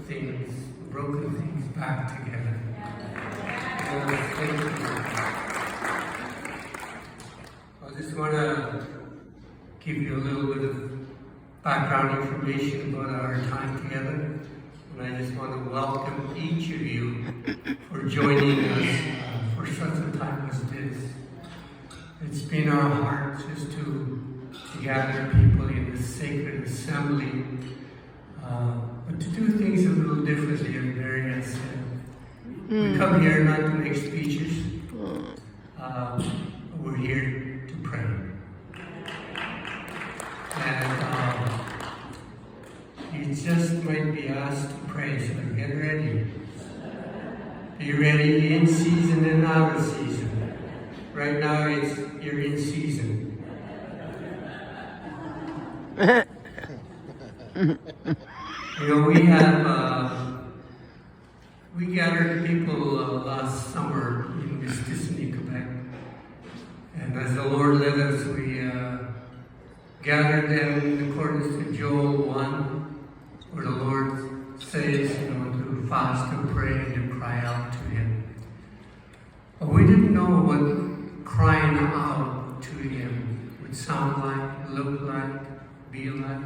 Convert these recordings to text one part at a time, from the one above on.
things, broken things back together. Thank you. I just want to give you a little bit of background information about our time together. And I just want to welcome each of you for joining us for such a time as this. It's been our heart just to gather people in this sacred assembly, but to do things a little differently in various. We come here not to make speeches, but we're here to pray. And you just might be asked to pray, so get ready. Be ready in season and out of season. Right now, you're in season. You know, we gathered people last summer in Mistissini, Quebec. And as the Lord led us, we gathered them in accordance to Joel 1, where the Lord says, to fast and pray and to cry out to Him. But we didn't know what crying out to Him would sound like, look like, be like.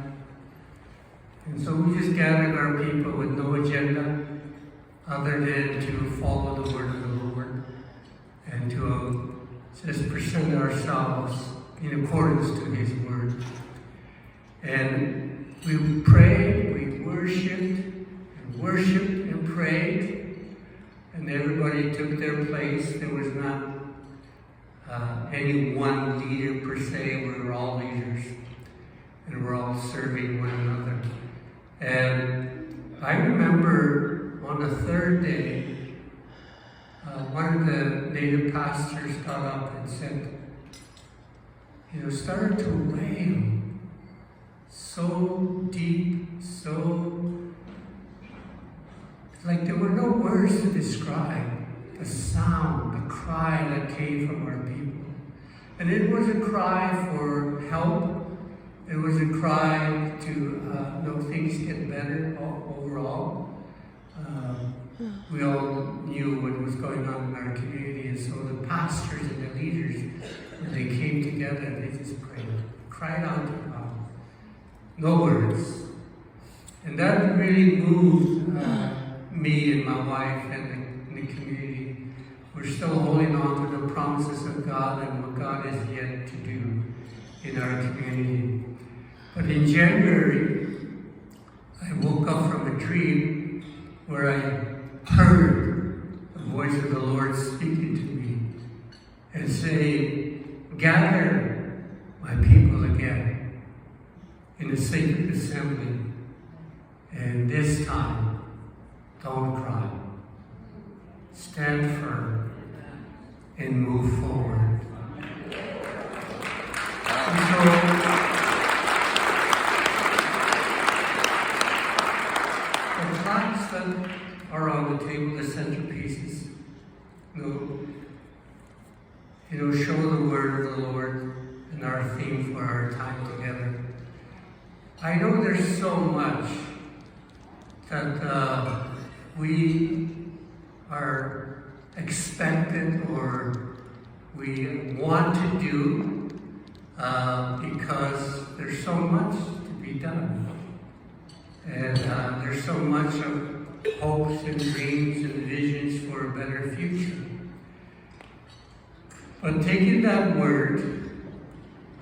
And so we just gathered our people with no agenda other than to follow the word of the Lord and to just present ourselves in accordance to His word. And we prayed, we worshipped and prayed, and everybody took their place. There was not any one leader per se. We were all leaders, and we're all serving one another. And I remember on the third day, one of the native pastors got up and said, started to wail so deep, so like there were no words to describe the sound, the cry that came from our people. And it was a cry for help. It was a cry to know things get better overall. We all knew what was going on in our community, and so the pastors and the leaders, when they came together, they just prayed, cried out to God. No words. And that really moved me and my wife and the community. We're still holding on to the promises of God and what God is yet to do in our community. But in January, I woke up from a dream where I heard the voice of the Lord speaking to me and saying, gather my people again in a sacred assembly. And this time, don't cry. Stand firm and move forward. And so, the plaques that are on the table, the centerpieces, show the word of the Lord and our theme for our time together. I know there's so much that we are expected or we want to do because there's so much to be done. And there's so much of hopes and dreams and visions for a better future. But taking that word,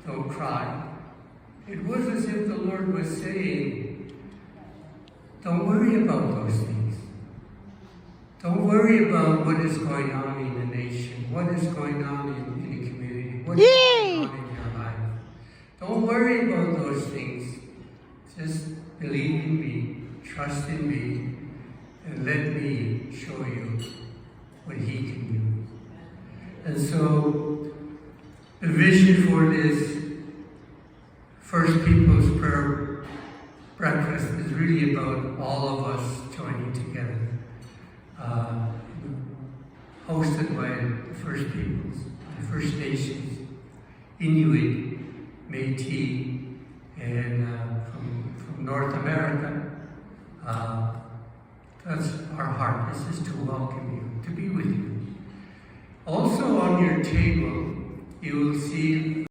don't cry, it was as if the Lord was saying, don't worry about those things. Don't worry about what is going on in the nation, what is going on in the community, what is going on in your life. Don't worry about those things. Just believe in me, trust in me, and let me show you what He can do. And so, the vision for this First People's Prayer Breakfast is really about all of us joining together. Hosted by the First Peoples, the First Nations, Inuit, Métis, and from North America, That's our heart. This is to welcome you, to be with you. Also on your table, you will see